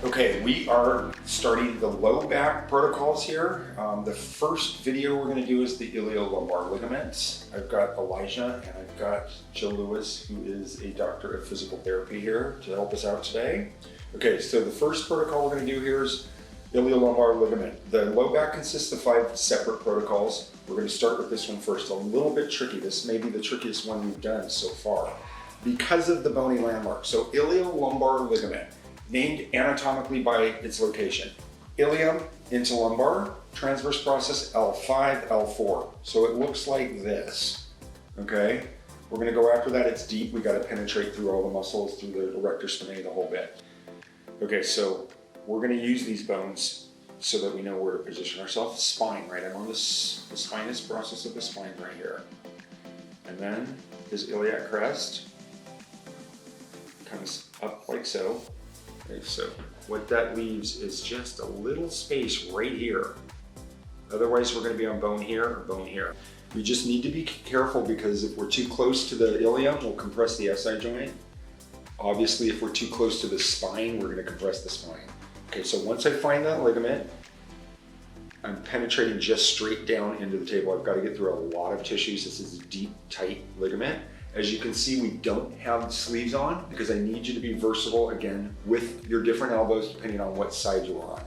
Okay, we are starting the low back protocols here. The first video we're going to do is the iliolumbar ligaments. I've got Elijah and I've got Joe Lewis, who is a doctor of physical therapy here to help us out today. Okay, so the first protocol we're going to do here is iliolumbar ligament. The low back consists of 5 separate protocols. We're going to start with this one first. A little bit tricky. This may be the trickiest one we've done so far because of the bony landmark. So iliolumbar ligament, named anatomically by its location. Ilium into lumbar, transverse process L5, L4. So it looks like this, okay? We're gonna go after that, it's deep. We gotta penetrate through all the muscles, through the erector spinae, the whole bit. Okay, so we're gonna use these bones so that we know where to position ourselves. Spine, right? I'm on the spinous process of the spine right here. And then his iliac crest comes up like so. Okay, so what that leaves is just a little space right here. Otherwise, we're going to be on bone here or bone here. We just need to be careful because if we're too close to the ilium, we'll compress the SI joint. Obviously, if we're too close to the spine, we're going to compress the spine. Okay, so once I find that ligament, I'm penetrating just straight down into the table. I've got to get through a lot of tissues. This is a deep, tight ligament. As you can see, we don't have sleeves on because I need you to be versatile again with your different elbows depending on what side you're on.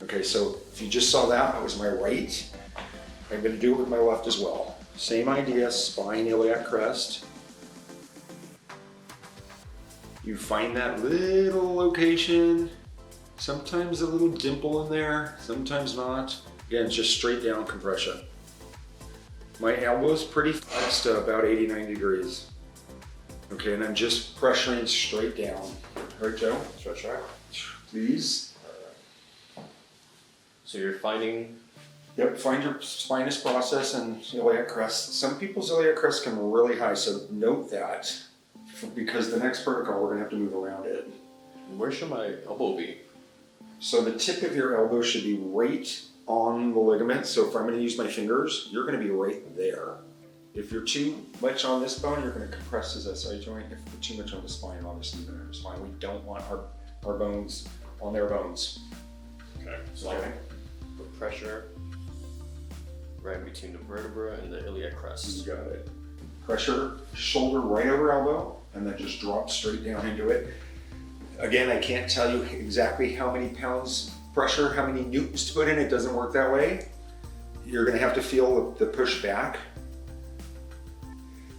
Okay, so if you just saw that, that was my right. I'm gonna do it with my left as well. Same idea, spine, iliac crest. You find that little location, sometimes a little dimple in there, sometimes not. Again, just straight down compression. My elbow's pretty flexed to about 89 degrees. Okay, and I'm just pressuring straight down. All right, Joe? Stretch out. Please. So you're finding? Yep, find your spinous process and iliac crest. Some people's iliac crest come really high, so note that because the next protocol, we're gonna have to move around it. Where should my elbow be? So the tip of your elbow should be right on the ligament. So if I'm going to use my fingers, you're going to be right there. If you're too much on this bone, you're going to compress his SI joint. If you're too much on the spine, obviously you're going to hurt the spine. We don't want our bones on their bones. Okay. So Okay. Put pressure right between the vertebra and the iliac crest. You got it. Pressure, shoulder right over elbow, and then just drop straight down into it. Again, I can't tell you exactly how many pounds pressure, how many newtons to put in. It doesn't work that way. You're going to have to feel the push back.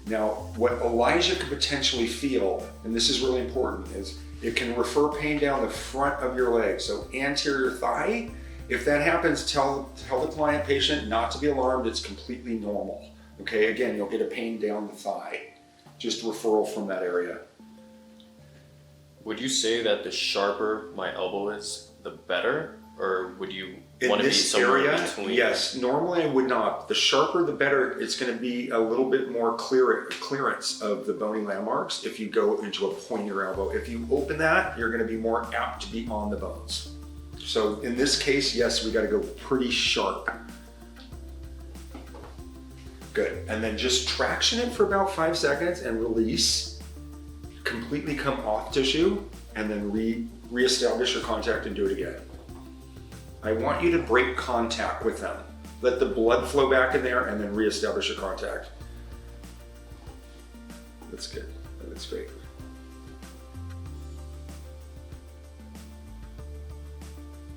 Now, what Elijah could potentially feel, and this is really important, is it can refer pain down the front of your leg, so anterior thigh. If that happens, tell the client patient not to be alarmed. It's completely normal. Okay, again, you'll get a pain down the thigh. Just referral from that area. Would you say that the sharper my elbow is, the better? Or would you want to be somewhere in between? Yes, normally I would not. The sharper, the better. It's going to be a little bit more clearance of the bony landmarks if you go into a pointier elbow. If you open that, you're going to be more apt to be on the bones. So in this case, yes, we got to go pretty sharp. Good. And then just traction it for about 5 seconds and release. Completely come off tissue and then reestablish your contact and do it again. I want you to break contact with them. Let the blood flow back in there and then reestablish your contact. That's good. That's great.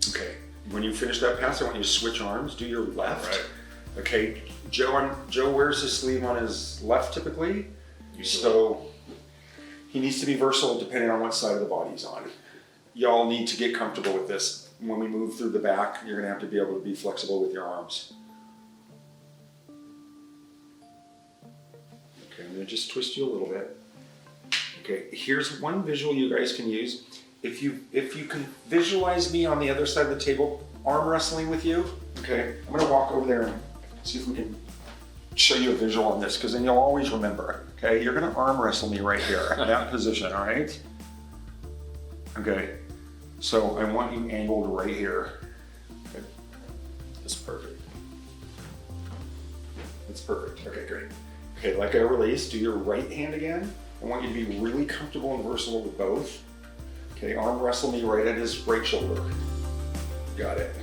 Okay, when you finish that pass, I want you to switch arms, do your left. Right. Okay, Joe wears his sleeve on his left typically. Usually. So he needs to be versatile depending on what side of the body he's on. Y'all need to get comfortable with this. When we move through the back, you're gonna have to be able to be flexible with your arms. Okay, I'm gonna just twist you a little bit. Okay, here's one visual you guys can use. If you can visualize me on the other side of the table, arm wrestling with you. Okay, I'm gonna walk over there and see if we can show you a visual on this, because then you'll always remember. Okay, you're gonna arm wrestle me right here in that position, all right? Okay, so I want you angled right here. Okay. That's perfect. That's perfect, okay, great. Okay, like I released, do your right hand again. I want you to be really comfortable and versatile with both. Okay, arm wrestle me right at his right shoulder. Got it.